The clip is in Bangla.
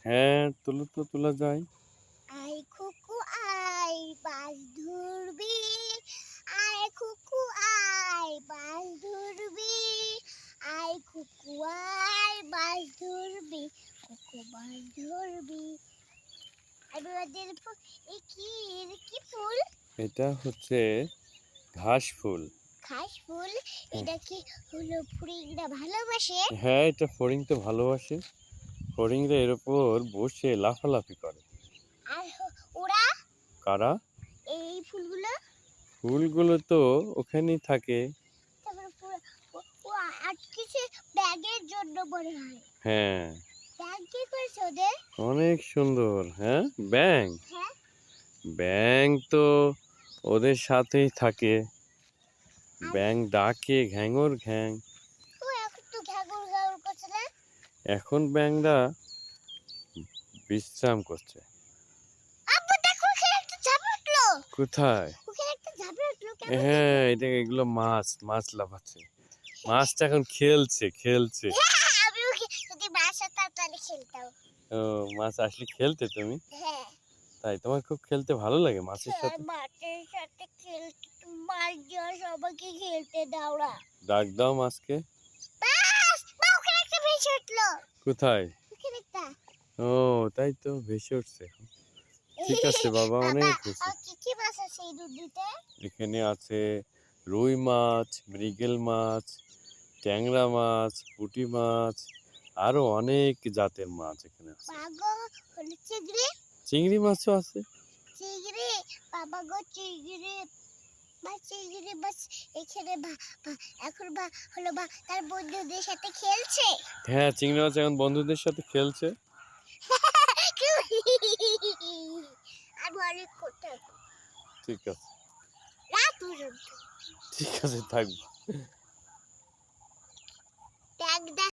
হ্যাঁ, তোলা যায়। আয় খুকু আয় মাছ ধরবি, আয় খুকু আয় মাছ ধরবি, আয় খুকু আয় মাছ ধরবি, খুকু মাছ ধরবি। আমাদের কি ফুল? এটা হচ্ছে ঘাস ফুল। ঘাস ফুল। হ্যাঁ, এটা কি হলো ফড়িংটা ভালোবাসে? হ্যাঁ, এটা ফড়িং তো ভালোবাসে। ফড়িংরা এর উপর বসে লাফালাফি করে। আর ওরা কারা? এই ফুলগুলো ফুলগুলো তো ওখানেই থাকে। তারপরে ও আটকেছে ব্যাগের জন্য মনে হয়। হ্যাঁ, ব্যাগ কি করেছে ওদের? অনেক সুন্দর। হ্যাঁ, ব্যাঙ। হ্যাঁ, ব্যাঙ তো ওদের সাথেই থাকে। আর ব্যাঙ ডাকে ঘ্যাঙর ঘ্যাং। ও এখন তো ঘ্যাগুর ঘ্যাগুর করছে না। এখন ব্যাঙরা বিশ্রাম করছে। আব্বু দেখো ওখানে একটা ঝাঁপ উঠলো। কোথায়? ওখানে একটা ঝাঁপ উঠলো কেমন হ্যাঁ, দেখো। এগুলো মাছ লাফাচ্ছে। মাছটা এখন খেলছে। আমি ওকে যদি মাছ হতাম তাহলে খেলতাম। ও, মাছ আসলে খেলতে তুমি? হ্যাঁ, তাই তোমার খুব খেলতে ভালো লাগে মাছের হ্যাঁ সাথে? মাছের সাথে খেলতে মাছ দেওয়া সবাইকে খেলতে দাও না। ডাক দাও মাছকে। বাস বা ওখানে একটা ভেসে উঠলো। কোথায়? ওখানে একটা ও, তাই তো ভেসে উঠছে এখন। ঠিক আছে বাবা, বাবা অনেক হয়েছে। কি কি মাছ আছে এই নদীতে? এখানে আছে রুই মাছ, মৃগেল মাছ, ট্যাংরা মাছ, পুঁটি মাছ, আরো অনেক জাতের মাছ এখানে আছে। বাগো হলো চিংড়ি। চিংড়ি মাছও আছে। চিংড়ি বাবা গো চিংড়ি চিংড়ি মাছ এখানে এখন হলো তার বন্ধুদের সাথে খেলছে। হ্যাঁ, চিংড়ি মাছ এখন বন্ধুদের সাথে খেলছে। আমি অনেক করতে ঠিক আছে, রাত পর্যন্ত ঠিক আছে, থাকবো।